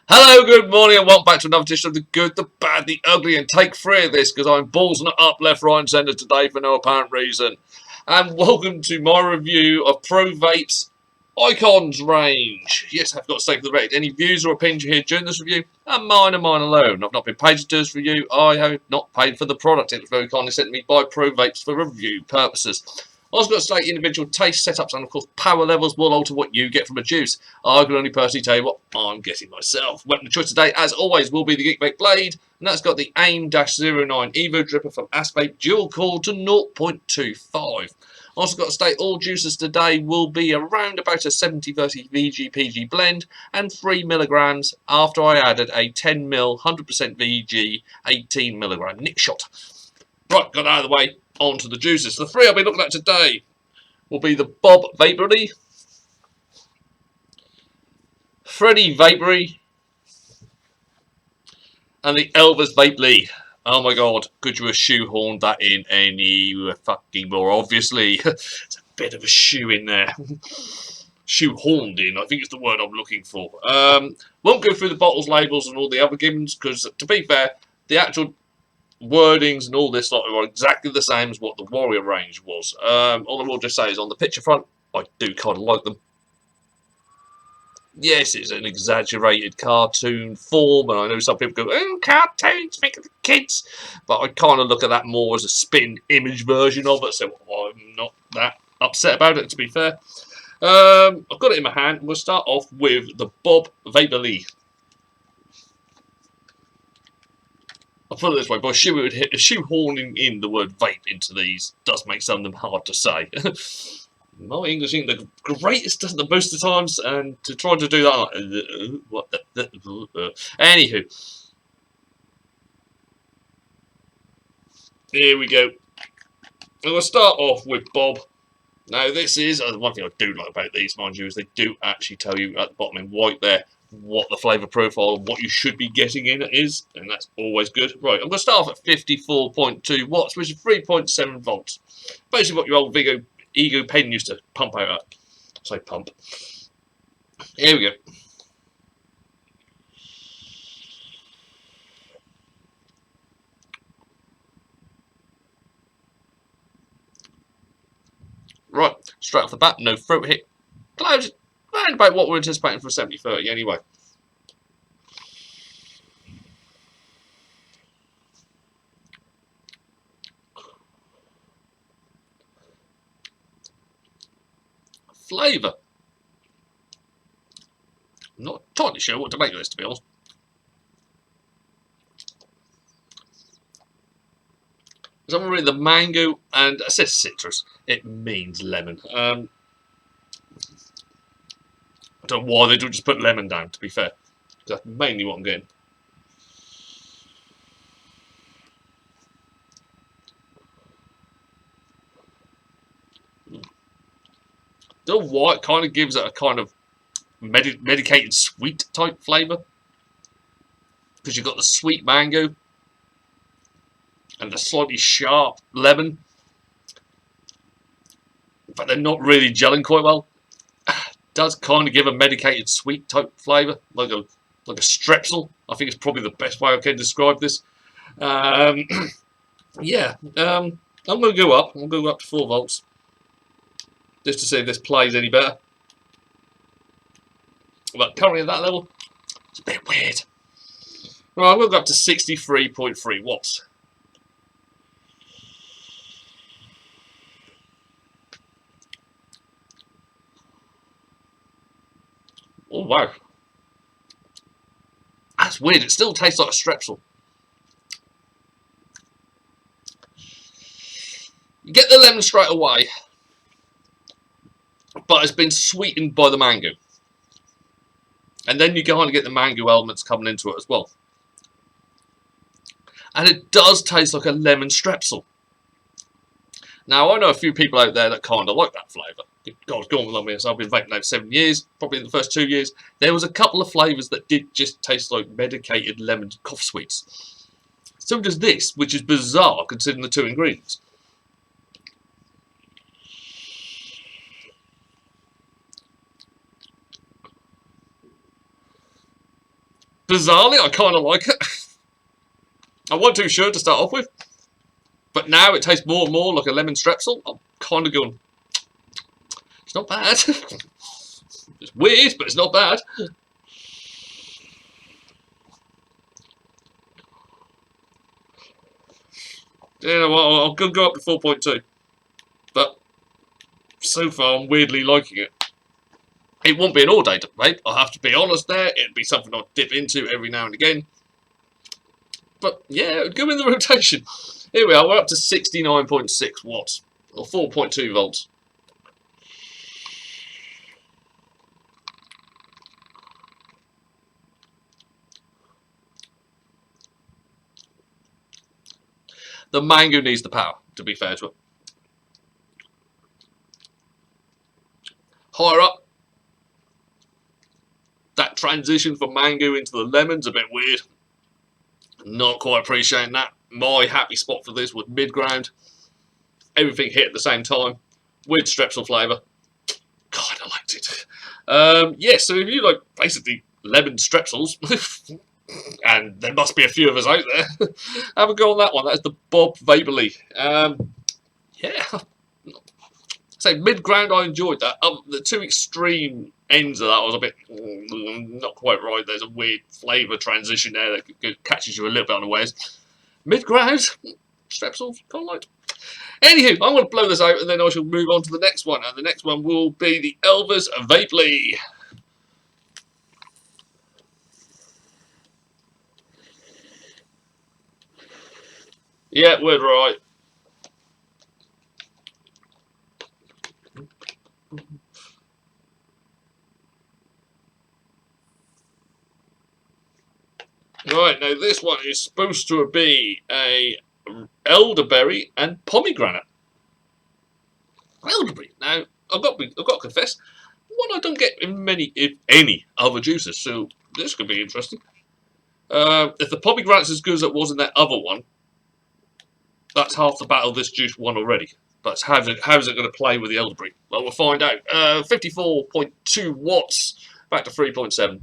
Hello, good morning, and welcome back to another edition of The Good, The Bad, The Ugly, and take three of this because I'm balls not up, left, right, and centre today for no apparent reason. And welcome to my review of Pro Vapes Icons range. Yes, I've got to say for the record, any views or opinions you hear during this review are mine and mine alone. I've not been paid to do this review. I have not paid for the product. It was very kindly sent to me by Pro Vapes for review purposes. I was going to say individual taste setups and, of course, power levels will alter what you get from a juice. I can only personally tell you what I'm getting myself. Weapon of choice today, as always, will be the Geek Vape Blade, and that's got the AIM-09 Evo Dripper from Vape dual core to 0.25. Also got to state all juices today will be around about a 70-30 VG-PG blend and 3 milligrams after I added a 10ml 100% VG 18 milligram Nick shot. Right, got that out of the way. On to the juices. The three I'll be looking at today will be the Bob Vapory, Freddy Vapory, and the Elvis Vape Lee. Oh my god, could you have shoehorned that in any fucking more? Obviously, it's a bit of a shoe in there. Shoehorned in, I think is the word I'm looking for. Won't go through the bottles, labels, and all the other gimmicks because, to be fair, the actual wordings and all this lot are exactly the same as what the Warrior range was. All I will just say is on the picture front, I do kind of like them. Yes, it's an exaggerated cartoon form, and I know some people go, "Oh, cartoons, think of the kids," but I kind of look at that more as a spin image version of it, so I'm not that upset about it, to be fair. I've got it in my hand. We'll start off with the Bob Vaporly. I'll put it this way, by shoehorning in the word vape into these does make some of them hard to say. My English ain't the greatest the most of the times, and to try to do that, like, what the. Anywho, here we go. I'm going to start off with Bob. Now, this is the one thing I do like about these, mind you, is they do actually tell you at the bottom in white there what the flavour profile and what you should be getting in it is, and that's always good. Right, I'm going to start off at 54.2 watts, which is 3.7 volts. Basically, what your old Ego pen used to pump out at. Say pump. Here we go. Right, straight off the bat, no throat hit. Clouds around about what we're anticipating for 70-30 anyway. Flavour. I'm not entirely sure what to make of this, to be honest. There's already the mango, and it says citrus. It means lemon. I don't know why they don't just put lemon down, to be fair. That's mainly what I'm getting. The white kind of gives it a kind of medicated sweet type flavour. Because you've got the sweet mango and the slightly sharp lemon. But they're not really gelling quite well. Does kind of give a medicated sweet type flavour, like a strepsil. I think it's probably the best way I can describe this. Yeah, I'm going to go up. I'm going to go up to 4 volts just to see if this plays any better. But currently at that level, it's a bit weird. Right, I'm going to go up to 63.3 watts. Oh, wow. That's weird. It still tastes like a strepsil. You get the lemon straight away, but it's been sweetened by the mango. And then you kind of get the mango elements coming into it as well. And it does taste like a lemon strepsil. Now, I know a few people out there that kind of like that flavour. God, go on with me. So I've been vaping now for 7 years. Probably in the first 2 years, there was a couple of flavours that did just taste like medicated lemon cough sweets. So does this, which is bizarre considering the 2 ingredients. bizarrely, I kind of like it. I wasn't too sure to start off with, but now it tastes more and more like a lemon strepsil. I'm kind of going, it's not bad. It's weird, but it's not bad. You know what, I'm going to go up to 4.2. But so far, I'm weirdly liking it. It won't be an all-day vape, I'll have to be honest there. It'd be something I'll dip into every now and again. But yeah, it would go in the rotation. Here we are, we're up to 69.6 watts, or 4.2 volts. The mango needs the power, to be fair to it. Higher up, that transition from mango into the lemon's a bit weird. Not quite appreciating that. My happy spot for this was mid-ground. Everything hit at the same time. Weird strepsil flavour. God, I liked it. Yeah, so if you like basically lemon strepsils, and there must be a few of us out there, have a go on that one. That's the Bob Vaporly. Yeah. So mid-ground, I enjoyed that. The two extreme ends of that was a bit not quite right. There's a weird flavour transition there that catches you a little bit unawares. Mid-ground, strepsils, kind of like. Anywho, I'm going to blow this out and then I shall move on to the next one. And the next one will be the Elvis Vaporly. Yeah, word right. Right, now this one is supposed to be a elderberry and pomegranate. Elderberry. Now, I've got to confess, one I don't get in many, if any, other juices, so this could be interesting. If the pomegranate's as good as it was in that other one, that's half the battle this juice won already. But how's it going to play with the elderberry? Well, we'll find out. 54.2 watts, back to 3.7.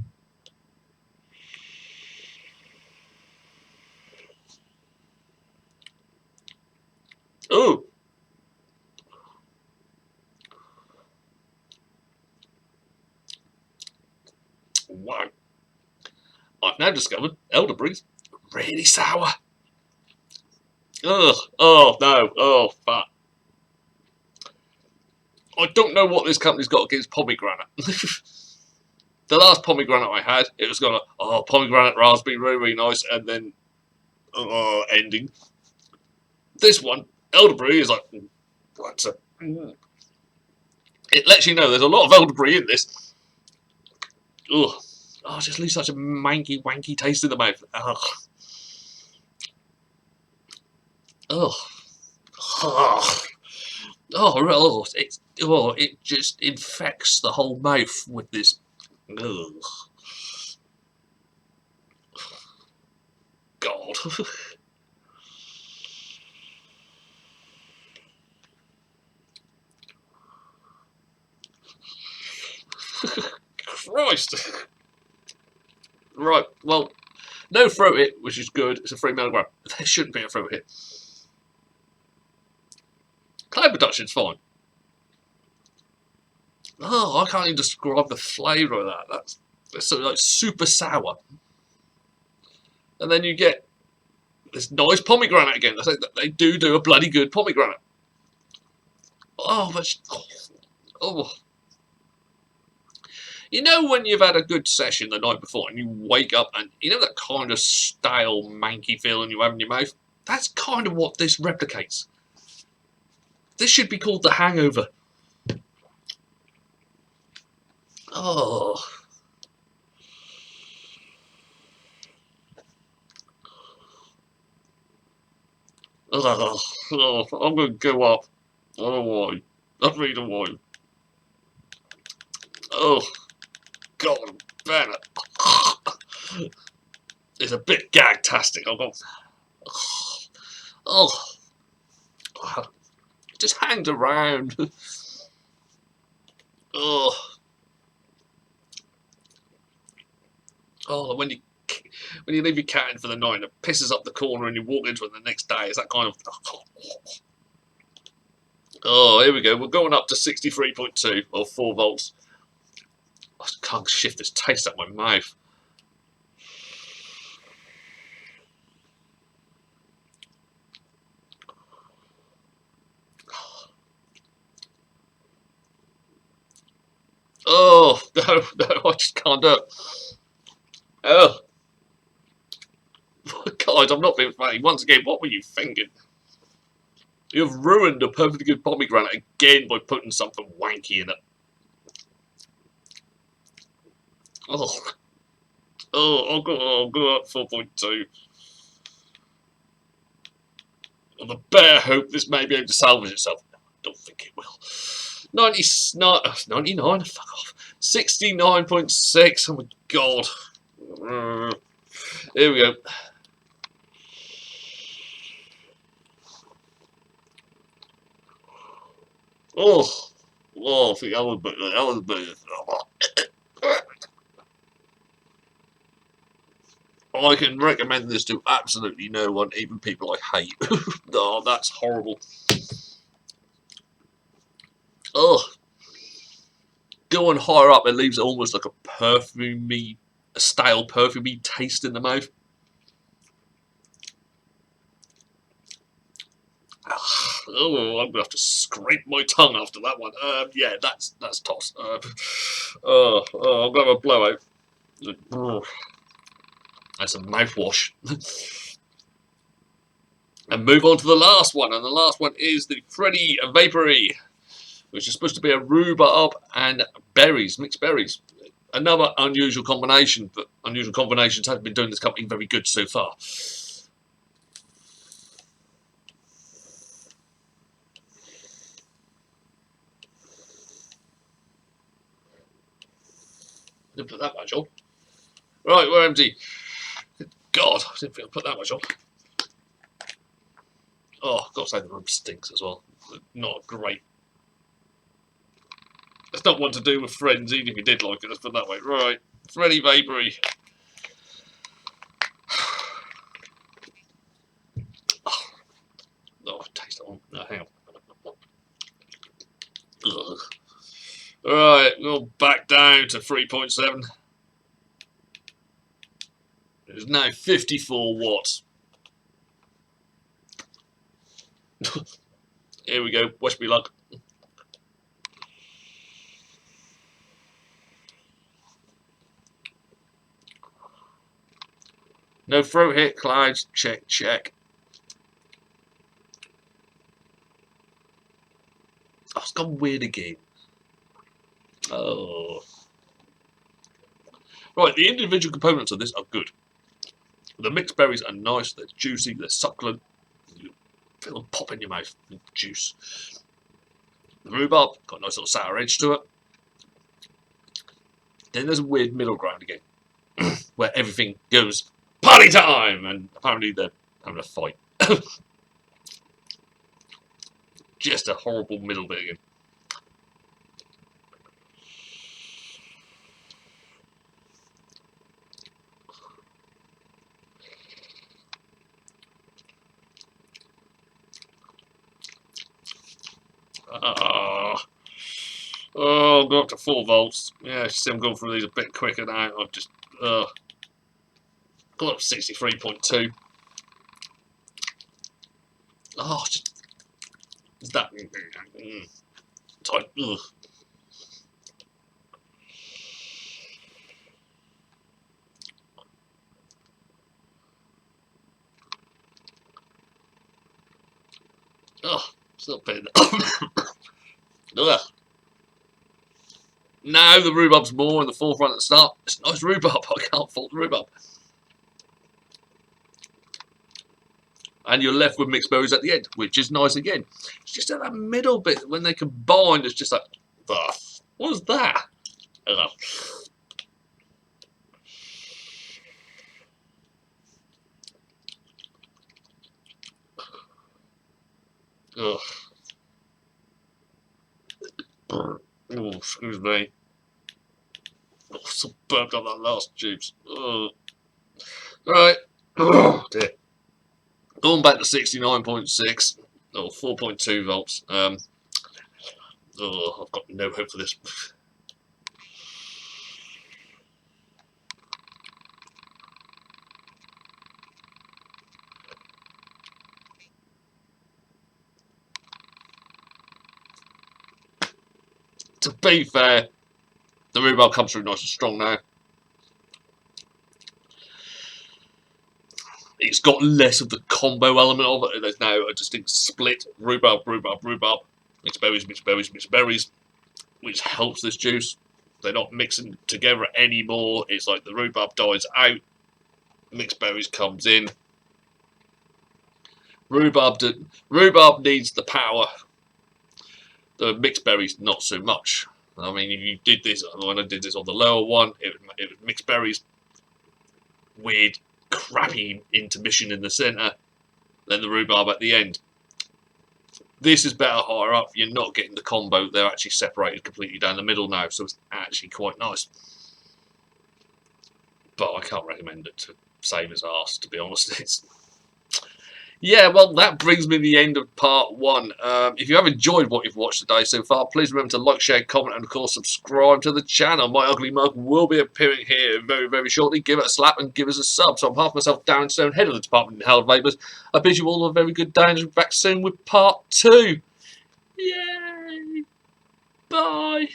Ooh. Wow. I've now discovered elderberry's really sour. Ugh. Oh, no. Oh, fuck. I don't know what this company's got against pomegranate. The last pomegranate I had, it was got a pomegranate raspberry, really, really nice, and then ending. This one, elderberry, is like, what's a... It lets you know there's a lot of elderberry in this. Ugh. Oh, it just leaves such a manky, wanky taste in the mouth. Ugh. Ugh. Ugh. It just infects the whole mouth with this. Ugh. God. Christ. Right, well, no throat hit, which is good. It's a 3mg. There shouldn't be a throat hit. Cloud production's fine. Oh, I can't even describe the flavour of that. That's so, like super sour. And then you get this nice pomegranate again. They do a bloody good pomegranate. Oh, that's... Oh. You know when you've had a good session the night before and you wake up and you know that kind of stale, manky feeling you have in your mouth? That's kind of what this replicates. This should be called the hangover. Oh. Oh, I'm going to go up. I don't know why. I really don't know why. Oh, God damn it. It's a bit gag-tastic. I've got... Oh. Just hanged around. Oh. Oh, when you when you leave your cat in for the night and it pisses up the corner and you walk into it the next day, it's that kind of... Oh, here we go. We're going up to 63.2 or 4 volts. I can't shift this taste out my mouth. Oh, no, I just can't do it. Oh. Guys, I'm not being funny. Once again, what were you thinking? You've ruined a perfectly good pomegranate again by putting something wanky in it. Oh, I'll go up 4.2. On the bare hope this may be able to salvage itself. No, I don't think it will. 99, fuck off. 69.6, oh my god. Here we go. Oh, I think that was better. I can recommend this to absolutely no one, even people I hate. Oh, that's horrible. Oh, going higher up, it leaves almost like a perfumey, a stale perfumey taste in the mouth. Oh, I'm gonna have to scrape my tongue after that one. Yeah, that's toss. I'm gonna have a blowout. That's a mouthwash. And move on to the last one, and the last one is the Freddy Vapory, which is supposed to be a rhubarb and berries, mixed berries. Another unusual combination, but unusual combinations have been doing this company very good so far. Didn't put that much on. Right, we're empty. God, I didn't think I put that much on. Oh, I've got to say the room stinks as well. Not great. It's not one to do with friends, even if you did like it, let's put it that way. Right, Freddy Vapory. Oh, taste it on. No, hang on. Ugh. Alright, we'll back down to 3.7. It's now 54 watts. Here we go, wish me luck. No throat hit, clouds, check, check. Oh, it's gone weird again. Oh. Right, the individual components of this are good. The mixed berries are nice, they're juicy, they're succulent. You feel them pop in your mouth, juice. The rhubarb, got a nice little sour edge to it. Then there's a weird middle ground again, where everything goes party time, and apparently they're having a fight. Just a horrible middle bit again. Oh, go up to 4 volts. Yeah, see, I'm going through these a bit quicker now. I've just go up to 63.2. Oh, just is that tight? Ugh. Oh, still pain. Ugh. Now the rhubarb's more in the forefront at the start. It's a nice rhubarb. I can't fault the rhubarb. And you're left with mixed berries at the end, which is nice again. It's just at that middle bit when they combine. It's just like, what was that? Ugh. Ugh. Oh, excuse me. Oh, so burped up that last juice. Ugh. Right. Oh, dear. Going back to 69.6 or 4.2 volts. I've got no hope for this. To be fair, the rhubarb comes through nice and strong now. It's got less of the combo element of it. There's now a distinct split. Rhubarb, rhubarb, rhubarb. Mixed berries, mixed berries, mixed berries. Which helps this juice. They're not mixing together anymore. It's like the rhubarb dies out. Mixed berries comes in. Rhubarb needs the power. The mixed berries, not so much. I mean, if you did this, when I did this on the lower one, it was mixed berries, weird, crappy intermission in the centre, then the rhubarb at the end. This is better higher up. You're not getting the combo. They're actually separated completely down the middle now, so it's actually quite nice. But I can't recommend it to save his arse, to be honest. It's... Yeah, well, that brings me to the end of part one. If you have enjoyed what you've watched today so far, please remember to like, share, comment, and of course subscribe to the channel. My ugly mug will be appearing here very, very shortly. Give it a slap and give us a sub. So on behalf of myself, Darren Stone, head of the Department of Held Vapers, I bid you all a very good day and be back soon with part two. Yay! Bye!